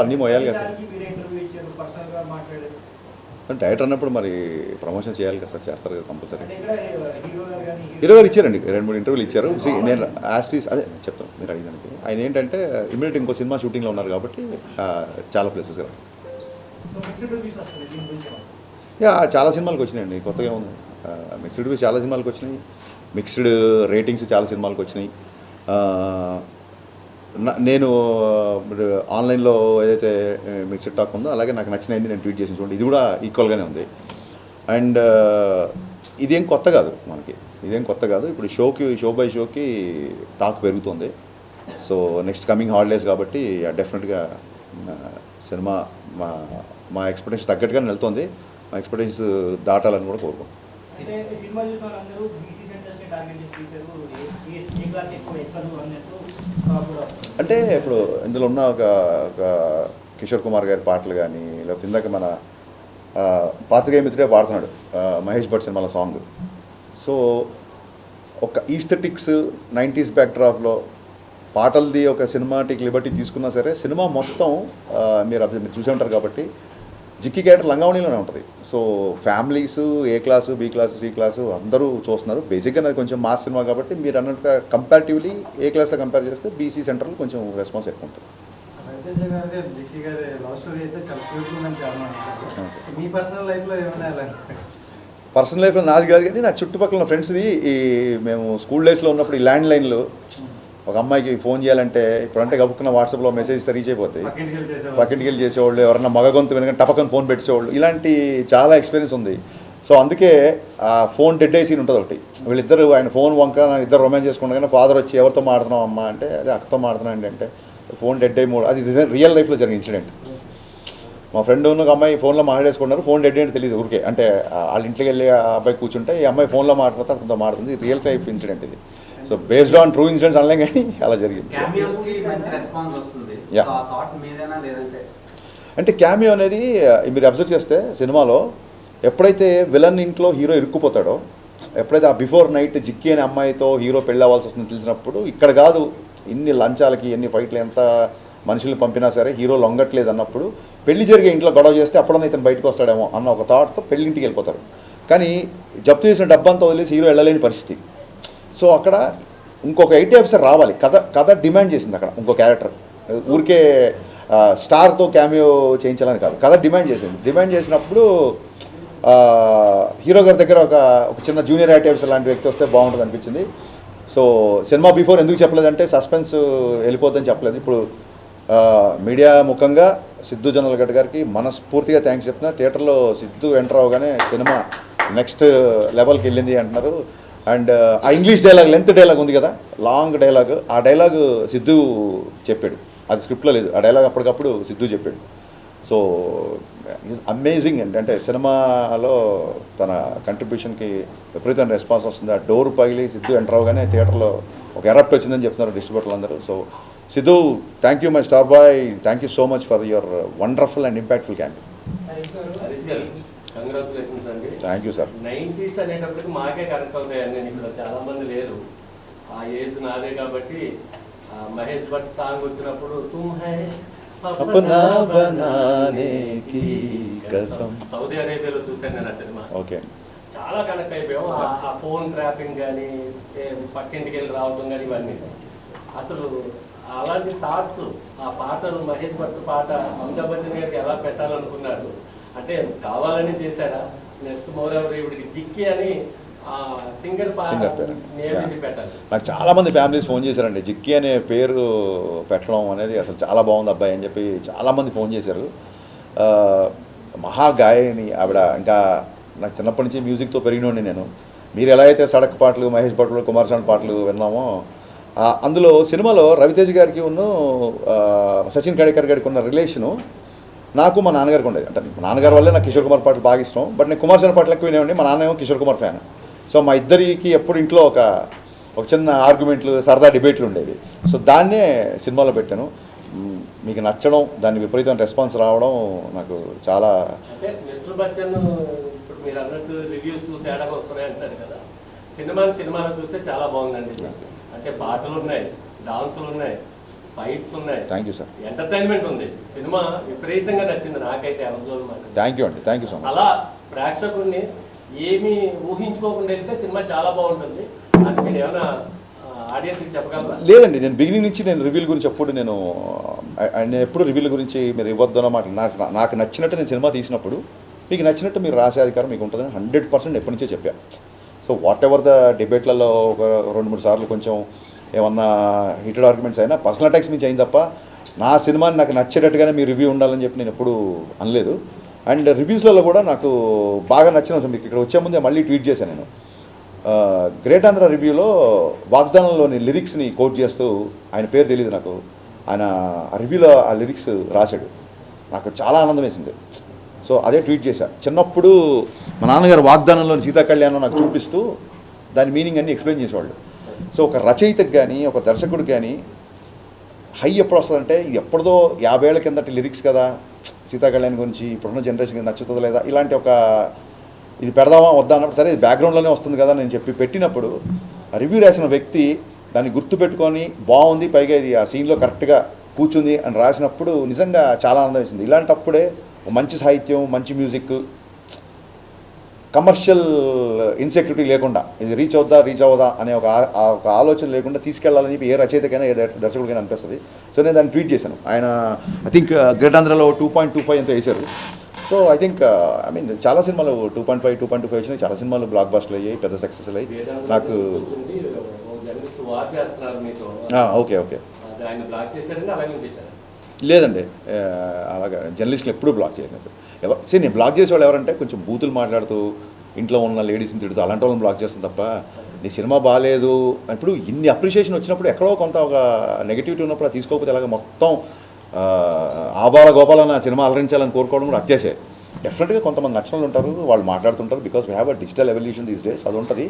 అన్నీ మోయాలి కదా sir. Director అన్నప్పుడు మరి ప్రమోషన్ చేయాలి కదా సార్, చేస్తారు కదా కంపల్సరీ. హీరో గారు ఇచ్చారండి, 2-3 ఇంటర్వ్యూలు ఇచ్చారు. నేను యాస్టీస్ అదే చెప్తాను మీరు అడిగిదానికి. ఆయన ఏంటంటే ఇమీడియట్ ఇంకో సినిమా షూటింగ్లో ఉన్నారు కాబట్టి చాలా ప్లేసెస్ కదా. చాలా సినిమాలకు వచ్చినాయండి, కొత్తగా ఉంది. మిక్స్డ్ రివ్యూస్ చాలా సినిమాలకు వచ్చినాయి, మిక్స్డ్ రేటింగ్స్ చాలా సినిమాలకు వచ్చినాయి. నేను ఆన్లైన్లో ఏదైతే మిక్స్డ్ టాక్ ఉందో అలాగే నాకు నచ్చినవి నేను ట్వీట్ చేసిన చూడండి, ఇది కూడా ఈక్వల్గానే ఉంది. అండ్ ఇదేం కొత్త కాదు మనకి, ఇదేం కొత్త కాదు. ఇప్పుడు షో బై షోకి టాక్ పెరుగుతుంది. సో నెక్స్ట్ కమింగ్ హాలిడేస్ కాబట్టి డెఫినెట్గా సినిమా మా ఎక్స్పెక్టేషన్ తగ్గట్టుగానే వెళ్తుంది. మా ఎక్స్పెక్టేషన్స్ దాటాలని కూడా కోరుకుంటాం. అంటే ఇప్పుడు ఇందులో ఉన్న ఒక కిషోర్ కుమార్ గారి పాటలు కానీ, లేకపోతే ఇందాక మన పాత్రికేయ మిత్రుడే పాడుతున్నాడు మహేష్ భట్ సినిమాల సాంగ్. సో ఒక ఈస్థెటిక్స్ 90s బ్యాక్డ్రాప్లో పాటలది ఒక సినిమాటిక్ లిబర్టీ తీసుకున్నా సరే, సినిమా మొత్తం మీరు చూసే ఉంటారు కాబట్టి జిక్కి క్యారెక్టర్ లంగావణిలోనే ఉంటుంది. So families A class, B class, C class అందరూ చూస్తున్నారు. బేసిక్గా అది కొంచెం మాస్ సినిమా కాబట్టి మీరు అన్నట్టుగా కంపారిటివ్లీ ఏ క్లాస్తో కంపేర్ చేస్తే బీసీ సెంటర్లో కొంచెం రెస్పాన్స్ ఎక్కువ ఉంటుంది. పర్సనల్ లైఫ్లో నాది కాదు కానీ నా చుట్టుపక్కల ఉన్న ఫ్రెండ్స్ది మేము స్కూల్ డేస్లో ఉన్నప్పుడు ఈ ల్యాండ్ లైన్లు ఒక అమ్మాయికి ఫోన్ చేయాలంటే ఇప్పుడంటే గబుక్కున్న వాట్సాప్లో మెసేజ్ రీచ్ అయిపోతాయి. పక్కింటికి వెళ్ళి చేసేవాళ్ళు, ఎవరన్నా మగ గొంతు వెనక టపకని ఫోన్ పెట్టేవాళ్ళు, ఇలాంటి చాలా ఎక్స్పీరియన్స్ ఉంది. సో అందుకే ఆ ఫోన్ డెడ్ అయ్యి సీన్ ఉంటుంది ఒకటి. వీళ్ళిద్దరు ఆయన ఫోన్ వంక ఇద్దరు రొమాన్స్ చేసుకుంటే ఫాదర్ వచ్చి ఎవరితో మాడుతున్నాం అమ్మ అంటే అదే అక్కతో మాడుతున్నాను అంటే ఫోన్ డెడ్ అయ్యి అది రియల్ లైఫ్లో జరిగిన ఇన్సిడెంట్. మా ఫ్రెండ్ ఉన్న అమ్మాయి ఫోన్లో మాట్లాడేసుకున్నారు, ఫోన్ డెడ్ అంటే తెలియదు ఊరికే. అంటే వాళ్ళ ఇంట్లోకి వెళ్ళి ఆ అబ్బాయి కూర్చుంటే ఈ అమ్మాయి ఫోన్లో మాట్లాడితే అతనితో మాడుతుంది. రియల్ లైఫ్ ఇన్సిడెంట్ ఇది. So based on true incidents అనలేం కానీ అలా జరిగింది. అంటే క్యామియో అనేది మీరు అబ్జర్వ్ చేస్తే సినిమాలో ఎప్పుడైతే విలన్ ఇంట్లో హీరో ఇరుక్కుపోతాడో, ఎప్పుడైతే ఆ బిఫోర్ నైట్ జిక్కి అనే అమ్మాయితో హీరో పెళ్ళి అవ్వాల్సి వస్తుందని తెలిసినప్పుడు, ఇక్కడ కాదు ఇన్ని లంచాలకి ఎన్ని ఫైట్లు ఎంత మనుషుల్ని పంపినా సరే హీరో లొంగట్లేదు అన్నప్పుడు, పెళ్లి జరిగే ఇంట్లో గొడవ చేస్తే అప్పుడన్నా ఇతను బయటకు వస్తాడేమో అన్న ఒక థాట్తో పెళ్ళింటికి వెళ్ళిపోతారు. కానీ జప్తు చేసిన డబ్బంతా వదిలేసి హీరో వెళ్ళలేని పరిస్థితి. సో అక్కడ ఇంకొక ఐటీ ఆఫీసర్ రావాలి, కథ డిమాండ్ చేసింది. అక్కడ ఇంకో క్యారెక్టర్ ఊరికే స్టార్తో క్యామియో చేయించాలని కాదు, కథ డిమాండ్ చేసింది. డిమాండ్ చేసినప్పుడు హీరో గారి దగ్గర ఒక చిన్న జూనియర్ ఐటీ ఆఫీసర్ లాంటి వ్యక్తి వస్తే బాగుంటుంది అనిపించింది. సో సినిమా బిఫోర్ ఎందుకు చెప్పలేదంటే సస్పెన్స్ వెళ్ళిపోద్దని చెప్పలేదు. ఇప్పుడు మీడియా ముఖంగా సిద్ధు జొన్నలగడ్డ గారికి మనస్ఫూర్తిగా థ్యాంక్స్ చెప్తున్నా. థియేటర్లో సిద్ధు ఎంటర్ అవగానే సినిమా నెక్స్ట్ లెవెల్కి వెళ్ళింది అంటున్నారు. అండ్ ఆ ఇంగ్లీష్ డైలాగ్, లెంత్ డైలాగ్ ఉంది కదా, లాంగ్ డైలాగ్, ఆ డైలాగ్ సిద్ధు చెప్పాడు, అది స్క్రిప్ట్లో లేదు. ఆ డైలాగ్ అప్పటికప్పుడు సిద్ధు చెప్పాడు. సో ఈజ్ అమేజింగ్ అండి. అంటే సినిమాలో తన కంట్రిబ్యూషన్కి విపరీతమైన రెస్పాన్స్ వస్తుంది. ఆ డోర్ పగిలి సిద్ధు ఎంటర్ అవగానే థియేటర్లో ఒక ఎరప్ట్ వచ్చిందని చెప్తున్నారు డిస్ట్రిబ్యూటర్లు అందరూ. So Siddhu, thank you my star boy, thank you so much for your wonderful and impactful campaign. Congratulations అండి. Thank you sir. 90s అనేటప్పటికి మాకే కరెక్ట్ అవుతాయండి, నేను ఇక్కడ చాలా మంది లేరు, ఆ ఏజ్ నాదే కాబట్టి. మహేష్ భట్ సాంగ్ వచ్చినప్పుడు తుమ్ హై అప్నా బనానే కి కసం, సౌదీ అరేబియాలో చూశాను నేను ఆ సినిమా. ఓకే, చాలా కనెక్ట్ అయిపోయాం. ఆ ఫోన్ ట్రాపింగ్ కానీ, పక్కింటికి వెళ్ళి రావడం కానీ, ఇవన్నీ అసలు అలాంటి థాట్స్. ఆ పాటలు మహేష్ భట్ పాట అమితాబ్ బచ్చన్ గారికి ఎలా పెట్టాలనుకున్నారు అంటే కావాలని చేశారా? నెక్స్ట్ మోరెవర్ ఇవిడికి జిక్కి అని సింగర్ పెట్టాలి. నాకు చాలామంది ఫ్యామిలీస్ ఫోన్ చేశారండి, జిక్కి అనే పేరు పెట్టడం అనేది అసలు చాలా బాగుంది అబ్బాయి అని చెప్పి చాలామంది ఫోన్ చేశారు. మహాగాయని ఆవిడ. ఇంకా నాకు చిన్నప్పటి నుంచి మ్యూజిక్తో పెరిగినోండి నేను. మీరు ఎలా అయితే సడక్ పాటలు, మహేష్ భట్లు, కుమార్ సాంగ్ పాటలు విన్నామో, అందులో సినిమాలో రవితేజ్ గారికి ఉన్న సచిన్ కడేకర్ గారికి ఉన్న రిలేషను నాకు మా నాన్నగారికి ఉండేది. అంటే మా నాన్నగారి వల్లే నాకు కిషోర్ కుమార్ పాటలు బాగా ఇష్టం. బట్ నేను కుమార్ సార్ పాటలు ఎక్కువ వినేవాడిని, మా నాన్న ఏమో కిషోర్ కుమార్ ఫ్యాన్. సో మా ఇద్దరికి ఎప్పుడు ఇంట్లో ఒక చిన్న ఆర్గ్యుమెంట్లు, సరదా డిబేట్లు ఉండేవి. సో దాన్నే సినిమాలో పెట్టాను. మీకు నచ్చడం, దాన్ని విపరీతమైన రెస్పాన్స్ రావడం నాకు చాలా. అంటే మిస్టర్ బచ్చన్ ఇప్పుడు మీరు అన్నట్టు రివ్యూస్ తేడాగా వస్తున్నాయి అంటారు కదా, సినిమాలో చూస్తే చాలా బాగుందండి. అంటే పాటలు ఉన్నాయి, డాన్సులు ఉన్నాయి, ఫైట్స్ ఉన్నాయి, థ్యాంక్ యూ సార్, ఎంటర్టైన్మెంట్ ఉంది. సినిమా విపరీతంగా నచ్చింది నాకైతే అవజోన్ మాట. థ్యాంక్ యూ అండి, థ్యాంక్ యూ సో మచ్. అలా ప్రేక్షకుడిని ఏమీ ఊహించుకోకుండా వెళ్తే సినిమా చాలా బాగుంటుంది అని మీరు ఏమైనా ఆడియన్స్కి చెప్పగలరా? లేదండి, నేను బిగినింగ్ నుంచి నేను రివ్యూల గురించి ఎప్పుడు నేను ఎప్పుడు రివ్యూల గురించి మీరు ఇవ్వద్దు అన్నమాట. నాకు నచ్చినట్టు నేను సినిమా తీసినప్పుడు మీకు నచ్చినట్టు మీరు రాసే అధికారం మీకు ఉంటుందని 100% ఎప్పటి నుంచే చెప్పాను. సో వాట్ ఎవర్ ద డిబేట్లలో ఒక 2-3 సార్లు కొంచెం ఏమన్నా హీటెడ్ ఆర్గ్యుమెంట్స్ అయినా పర్సనల్ అటాక్స్ నుంచి అయింది తప్ప నా సినిమాని నాకు నచ్చేటట్టుగానే మీ రివ్యూ ఉండాలని చెప్పి నేను ఎప్పుడు అనలేదు. అండ్ రివ్యూస్లలో కూడా నాకు బాగా నచ్చిన మీకు ఇక్కడ వచ్చే ముందే మళ్ళీ ట్వీట్ చేశాను నేను. గ్రేట్ ఆంధ్ర రివ్యూలో వాగ్దానంలోని లిరిక్స్ని కోట్ చేస్తూ, ఆయన పేరు తెలియదు నాకు, ఆయన ఆ రివ్యూలో ఆ లిరిక్స్ రాశాడు. నాకు చాలా ఆనందం వేసింది. సో అదే ట్వీట్ చేశాను. చిన్నప్పుడు మా నాన్నగారు వాగ్దానంలోని సీతా కళ్యాణం నాకు చూపిస్తూ దాని మీనింగ్ అన్ని ఎక్స్ప్లెయిన్ చేసేవాళ్ళు. సో ఒక రచయితకు కానీ ఒక దర్శకుడికి కానీ హై ఎప్పుడు వస్తుందంటే ఇది ఎప్పుడుదో 50 ఏళ్ల కిందటి లిరిక్స్ కదా, సీతా కళ్యాణ్ గురించి ఇప్పుడున్న జనరేషన్కి నచ్చుతుందా లేదా ఇలాంటి ఒక ఇది పెడదామా వద్దా అన్నప్పుడు సరే ఇది బ్యాక్గ్రౌండ్లోనే వస్తుంది కదా నేను చెప్పి పెట్టినప్పుడు రివ్యూ రాసిన వ్యక్తి దాన్ని గుర్తుపెట్టుకొని బాగుంది, పైగా ఇది ఆ సీన్లో కరెక్ట్గా కూర్చుంది అని రాసినప్పుడు నిజంగా చాలా ఆనందం వేసింది. ఇలాంటప్పుడే మంచి సాహిత్యం, మంచి మ్యూజిక్, కమర్షియల్ ఇన్సెక్యూరిటీ లేకుండా ఇది రీచ్ అవుదా అనే ఒక ఆలోచన లేకుండా తీసుకెళ్లాలని చెప్పి ఏ రచయితకైనా ఏ దర్శకుడికైనా అనిపిస్తుంది. సో నేను దాన్ని ట్వీట్ చేశాను. ఆయన ఐ థింక్ గ్రేట్ ఆంధ్రలో 2.25 ఎంతో వేశారు. So I think I mean చాలా సినిమాలు 2.25 వచ్చినాయి, చాలా సినిమాలు బ్లాక్ బస్టర్లు అయ్యాయి, పెద్ద సక్సెస్ అయ్యాయి. నాకు ఓకే ఓకే లేదండి, అలాగా జర్నలిస్టులు ఎప్పుడూ బ్లాక్ చేయలేదు. నేను బ్లాక్ చేసేవాళ్ళు ఎవరంటే కొంచెం బూతులు మాట్లాడుతూ ఇంట్లో ఉన్న లేడీస్ని తిడుతూ అలాంటి వాళ్ళని బ్లాక్ చేస్తాను తప్ప నీ సినిమా బాగాలేదు ఇప్పుడు ఇన్ని అప్రిషియేషన్ వచ్చినప్పుడు ఎక్కడో కొంత ఒక నెగిటివిటీ ఉన్నప్పుడు అది తీసుకోకపోతే అలాగే మొత్తం ఆబాల గోపాలన్న సినిమా అలరించాలని కోరుకోవడం కూడా అత్యాశే. డెఫినెట్గా కొంతమంది నచ్చిన వాళ్ళు ఉంటారు, వాళ్ళు మాట్లాడుతుంటారు. Because we have a digital evolution these days, అది ఉంటుంది.